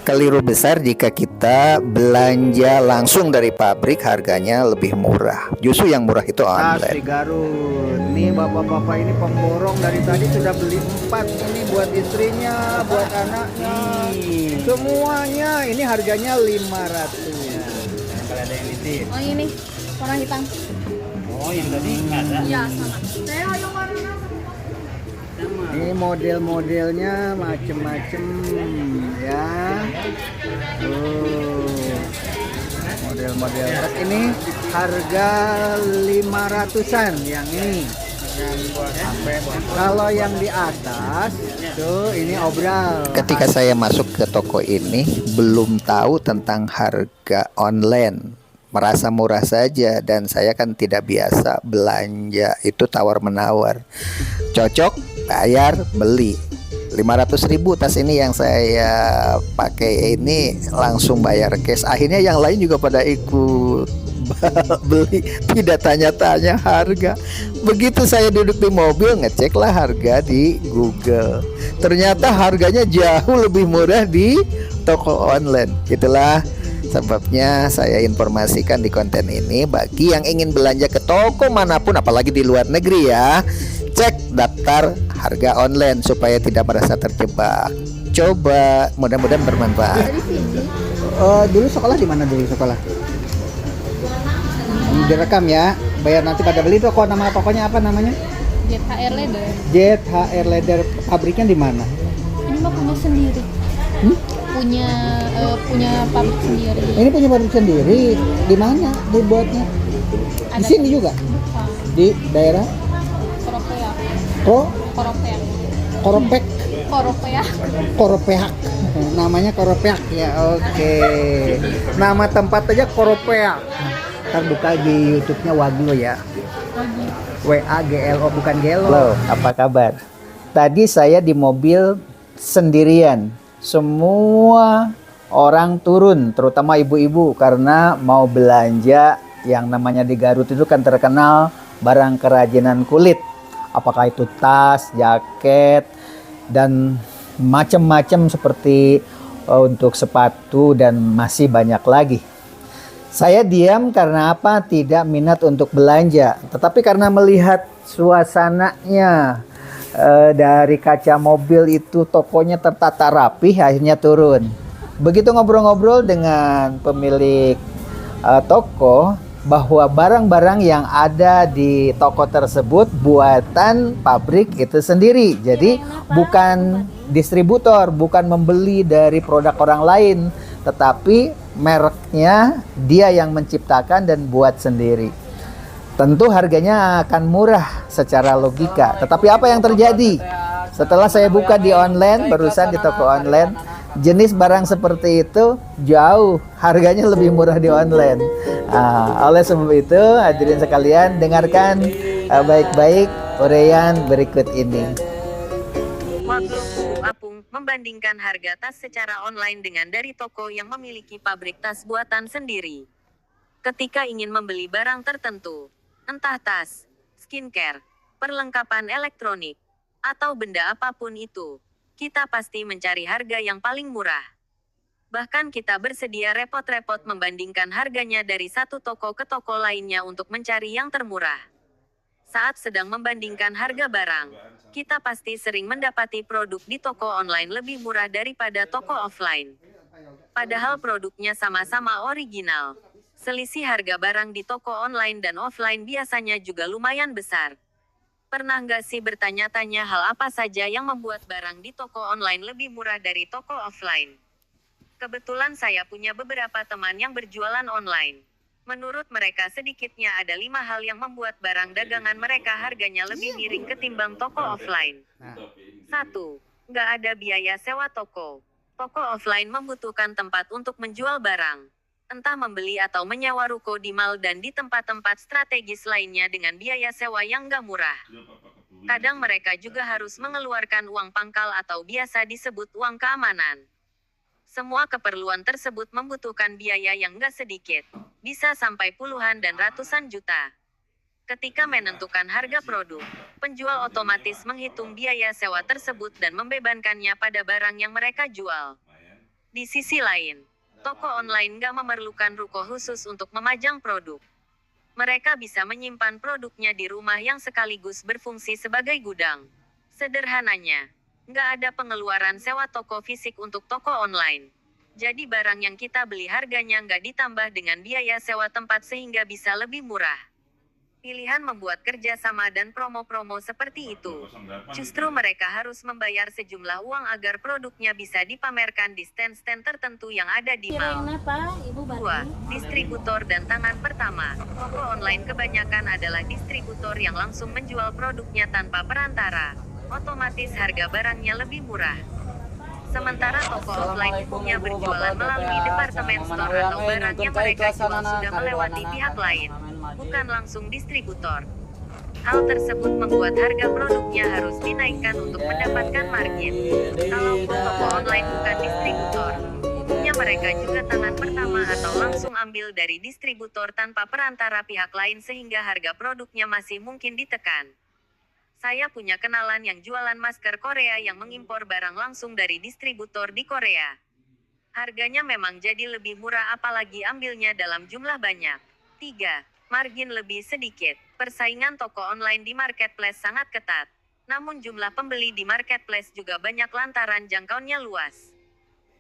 Keliru besar jika kita belanja langsung dari pabrik harganya lebih murah. Justru yang murah itu Tas di online. Garut. Nih bapak-bapak ini pemborong dari tadi sudah beli 4 ini buat istrinya, buat anaknya. Semuanya ini harganya 500. Kalau ada yang nitip. Oh ini warna hitam. Oh, yang tadi nggak ada. Iya sama. Saya yang warna Sama. Ini model-modelnya macem-macem ya. Model-model tas ini harga 500-an yang ini. Kalau yang di atas tuh ini obral. Ketika saya masuk ke toko ini belum tahu tentang harga online. Merasa murah saja dan saya kan tidak biasa belanja itu tawar-menawar. Cocok, bayar, beli. 500.000 tas ini yang saya pakai ini langsung bayar cash. Akhirnya yang lain juga pada ikut beli, tidak tanya-tanya harga. Begitu saya duduk di mobil ngeceklah harga di Google. Ternyata harganya jauh lebih murah di toko online. Itulah sebabnya saya informasikan di konten ini bagi yang ingin belanja ke toko manapun apalagi di luar negeri ya. Cek daftar harga online supaya tidak merasa terjebak. Coba, mudah-mudahan bermanfaat. Dulu sekolah di mana dulu sekolah? Direkam ya. Bayar nanti pada beli toko, nama tokonya apa namanya? JHR Leather. JHR Leather, pabriknya di mana? Ini mah punya sendiri. Punya pabrik sendiri. Ini punya pabrik sendiri. Di mana dibuatnya? Di sini juga. Bukan. Di daerah Koropeak. Koropek. Koropeak. Koropeak. Namanya Koropeak ya. Oke. Nama tempat aja Koropeak. Ntar buka di YouTube-nya Waglo ya. WAGLO bukan Gelo. Halo, apa kabar? Tadi saya di mobil sendirian. Semua orang turun, terutama ibu-ibu karena mau belanja yang namanya di Garut itu kan terkenal barang kerajinan kulit. Apakah itu tas, jaket, dan macam-macam seperti untuk sepatu dan masih banyak lagi. Saya diam karena apa? Tidak minat untuk belanja. Tetapi karena melihat suasananya dari kaca mobil itu tokonya tertata rapi, akhirnya turun. Begitu ngobrol-ngobrol dengan pemilik toko, bahwa barang-barang yang ada di toko tersebut buatan pabrik itu sendiri. Jadi bukan distributor, bukan membeli dari produk orang lain, tetapi mereknya dia yang menciptakan dan buat sendiri. Tentu harganya akan murah secara logika. Tetapi apa yang terjadi? Setelah saya buka di online, barusan di toko online, jenis barang seperti itu jauh harganya lebih murah di online. Oleh sebab itu, hadirin sekalian, dengarkan baik-baik uraian berikut ini. Waglo Kubu Apung membandingkan harga tas secara online dengan dari toko yang memiliki pabrik tas buatan sendiri. Ketika ingin membeli barang tertentu, entah tas, skincare, perlengkapan elektronik, atau benda apapun itu, kita pasti mencari harga yang paling murah. Bahkan kita bersedia repot-repot membandingkan harganya dari satu toko ke toko lainnya untuk mencari yang termurah. Saat sedang membandingkan harga barang, kita pasti sering mendapati produk di toko online lebih murah daripada toko offline. Padahal produknya sama-sama original. Selisih harga barang di toko online dan offline biasanya juga lumayan besar. Pernah nggak sih bertanya-tanya hal apa saja yang membuat barang di toko online lebih murah dari toko offline? Kebetulan saya punya beberapa teman yang berjualan online. Menurut mereka sedikitnya ada 5 hal yang membuat barang dagangan mereka harganya lebih miring ketimbang toko offline. 1. Nggak ada biaya sewa toko. Toko offline membutuhkan tempat untuk menjual barang. Entah membeli atau menyewa ruko di mall dan di tempat-tempat strategis lainnya dengan biaya sewa yang nggak murah. Kadang mereka juga harus mengeluarkan uang pangkal atau biasa disebut uang keamanan. Semua keperluan tersebut membutuhkan biaya yang nggak sedikit, bisa sampai puluhan dan ratusan juta. Ketika menentukan harga produk, penjual otomatis menghitung biaya sewa tersebut dan membebankannya pada barang yang mereka jual. Di sisi lain, toko online nggak memerlukan ruko khusus untuk memajang produk. Mereka bisa menyimpan produknya di rumah yang sekaligus berfungsi sebagai gudang. Sederhananya, nggak ada pengeluaran sewa toko fisik untuk toko online. Jadi barang yang kita beli harganya nggak ditambah dengan biaya sewa tempat sehingga bisa lebih murah. Pilihan membuat kerjasama dan promo-promo seperti itu. Justru mereka harus membayar sejumlah uang agar produknya bisa dipamerkan di stand-stand tertentu yang ada di mall. 2. Distributor dan tangan pertama. Toko online kebanyakan adalah distributor yang langsung menjual produknya tanpa perantara. Otomatis harga barangnya lebih murah. Sementara toko offline umumnya berjualan melalui departemen store atau barang yang mereka jual sudah melewati pihak lain, bukan langsung distributor. Hal tersebut membuat harga produknya harus dinaikkan untuk mendapatkan margin. Kalaupun toko online bukan distributor, umumnya mereka juga tangan pertama atau langsung ambil dari distributor tanpa perantara pihak lain sehingga harga produknya masih mungkin ditekan. Saya punya kenalan yang jualan masker Korea yang mengimpor barang langsung dari distributor di Korea. Harganya memang jadi lebih murah apalagi ambilnya dalam jumlah banyak. 3. Margin lebih sedikit. Persaingan toko online di marketplace sangat ketat. Namun jumlah pembeli di marketplace juga banyak lantaran jangkauannya luas.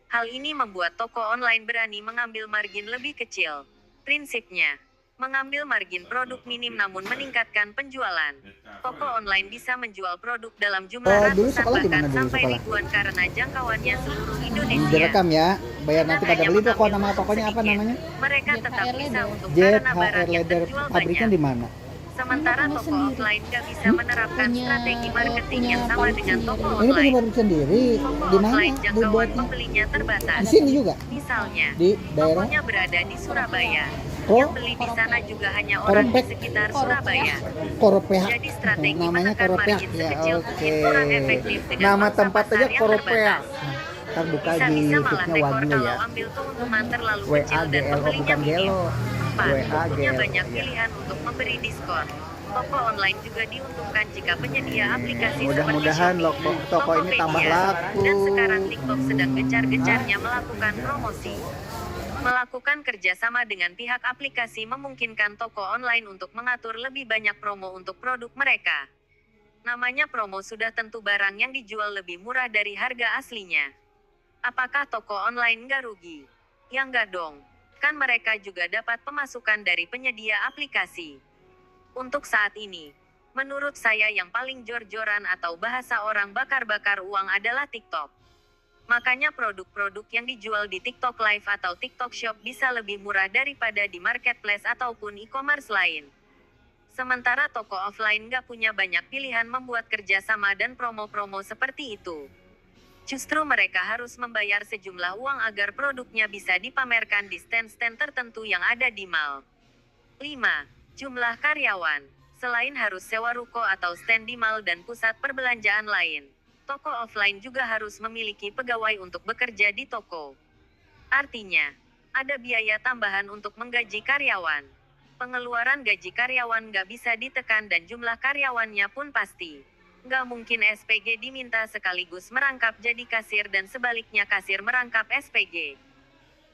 Hal ini membuat toko online berani mengambil margin lebih kecil. Prinsipnya, mengambil margin produk minim namun meningkatkan penjualan. Toko online bisa menjual produk dalam jumlah dulu ratusan sekolah di bahkan mana dulu sampai sekolah? ribuan karena jangkauannya seluruh Indonesia. Direkam ya, bayar nanti pada Hanya beli toko, mengambil nama untung tokonya apa sedikit. namanya? Mereka tetap JHR bisa Leather. untung karena JHR barang yang Leather, terjual pabriknya banyak. di mana? Sementara Punya toko sendiri. offline gak bisa menerapkan strategi marketing yang sama pabrik dengan sendiri. toko Ini punya online. pabrik sendiri, Toko di mana offline jangkauan dibuatnya? pembelinya terbatas. Di sini juga, Misalnya, di daerah tokonya berada di Surabaya. Oh. Yang beli di sana juga hanya orang di Korompek. sekitar Surabaya. Koropea. Jadi strategi Namanya menekan Koropea. margin Ya sekecil oke. mungkin kurang efektif dengan Nama mangsa tempat pasar aja yang Koropea. terbatas. Ntar buka di Bisa-bisa malah YouTube-nya tekor Wagyu kalau ya. ambil keuntungan terlalu kecil dan WAGLO pembelinya bukan minim. Gelo. 4. Punya WAGLO. banyak pilihan untuk memberi diskon. Toko online juga diuntungkan jika penyedia aplikasi Mudah-mudahan seperti toko Shopee, toko ini tambah Tokopedia, laku. dan sekarang TikTok sedang gencar-gencarnya melakukan promosi. Melakukan kerjasama dengan pihak aplikasi memungkinkan toko online untuk mengatur lebih banyak promo untuk produk mereka. Namanya promo sudah tentu barang yang dijual lebih murah dari harga aslinya. Apakah toko online nggak rugi? Ya nggak dong. Kan mereka juga dapat pemasukan dari penyedia aplikasi. Untuk saat ini, menurut saya yang paling jor-joran atau bahasa orang bakar-bakar uang adalah TikTok. Makanya produk-produk yang dijual di TikTok Live atau TikTok Shop bisa lebih murah daripada di marketplace ataupun e-commerce lain. Sementara toko offline nggak punya banyak pilihan membuat kerjasama dan promo-promo seperti itu. Justru mereka harus membayar sejumlah uang agar produknya bisa dipamerkan di stand-stand tertentu yang ada di mall. 5. Jumlah karyawan. Selain harus sewa ruko atau stand di mall dan pusat perbelanjaan lain, toko offline juga harus memiliki pegawai untuk bekerja di toko. Artinya, ada biaya tambahan untuk menggaji karyawan. Pengeluaran gaji karyawan nggak bisa ditekan dan jumlah karyawannya pun pasti. Nggak mungkin SPG diminta sekaligus merangkap jadi kasir dan sebaliknya kasir merangkap SPG.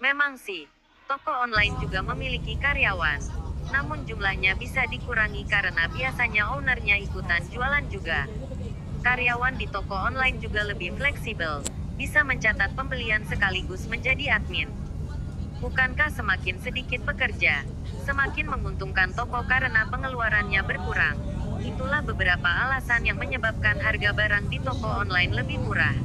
Memang sih, toko online juga memiliki karyawan. Namun jumlahnya bisa dikurangi karena biasanya ownernya ikutan jualan juga. Karyawan di toko online juga lebih fleksibel, bisa mencatat pembelian sekaligus menjadi admin. Bukankah semakin sedikit pekerja, semakin menguntungkan toko karena pengeluarannya berkurang? Itulah beberapa alasan yang menyebabkan harga barang di toko online lebih murah.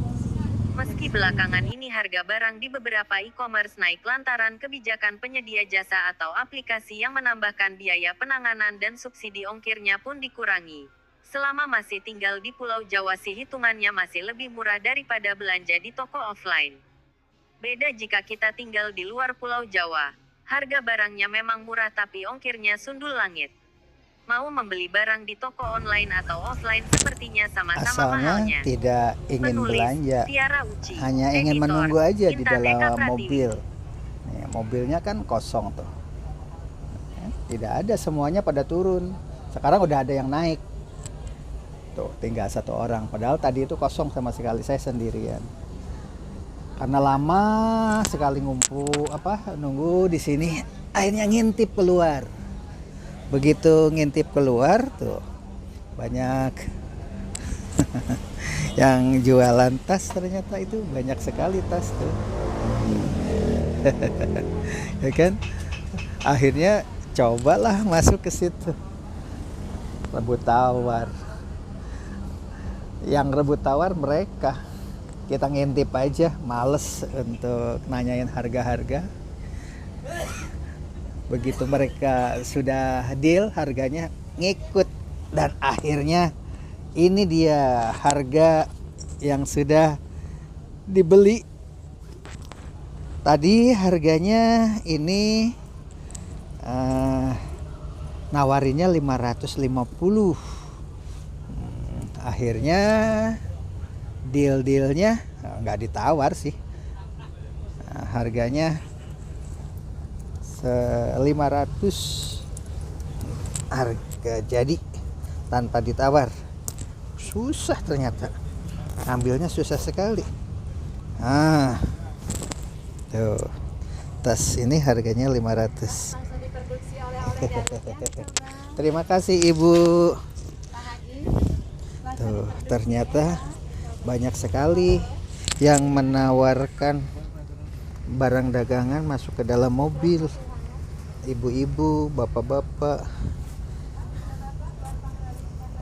Meski belakangan ini harga barang di beberapa e-commerce naik lantaran kebijakan penyedia jasa atau aplikasi yang menambahkan biaya penanganan dan subsidi ongkirnya pun dikurangi. Selama masih tinggal di Pulau Jawa sih hitungannya masih lebih murah daripada belanja di toko offline. Beda jika kita tinggal di luar Pulau Jawa. Harga barangnya memang murah tapi ongkirnya sundul langit. Mau membeli barang di toko online atau offline sepertinya sama-sama Asalnya mahalnya. tidak ingin Penulis, belanja, Tiara Uci. hanya ingin Editor, menunggu aja di Intan Eka dalam Pratiwi. mobil. Nih, mobilnya kan kosong tuh. Tidak ada, semuanya pada turun. Sekarang udah ada yang naik. Tuh, tinggal satu orang. Padahal tadi itu kosong sama sekali, saya sendirian. Karena lama sekali nunggu di sini, akhirnya ngintip keluar. Begitu ngintip keluar tuh banyak yang jualan tas, ternyata itu banyak sekali tas tuh. Ya kan? Akhirnya cobalah masuk ke situ. Rebut tawar. Yang rebut tawar mereka. Kita ngintip aja, males untuk nanyain harga-harga. Begitu mereka sudah deal harganya, ngikut. Dan akhirnya ini dia harga yang sudah dibeli. Tadi harganya ini nawarinnya 550. Akhirnya dealnya nggak ditawar sih. Harganya 500 harga jadi tanpa ditawar. Susah ternyata, ambilnya susah sekali. Tuh, tas ini harganya 500. Terima kasih Ibu. Tuh, ternyata banyak sekali yang menawarkan barang dagangan masuk ke dalam mobil. Ibu-ibu, bapak-bapak.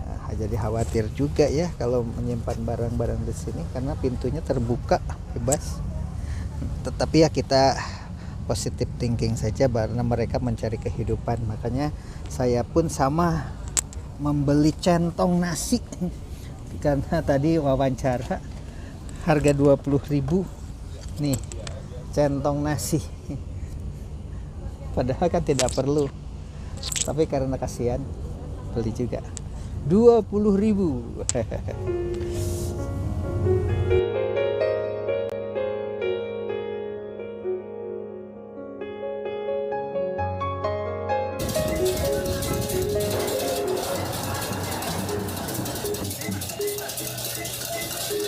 Nah, jadi khawatir juga ya kalau menyimpan barang-barang di sini karena pintunya terbuka bebas. Tetapi ya kita positive thinking saja karena mereka mencari kehidupan. Makanya saya pun sama membeli centong nasi. Karena tadi wawancara harga 20.000 nih centong nasi, padahal kan tidak perlu, tapi karena kasihan beli juga 20.000.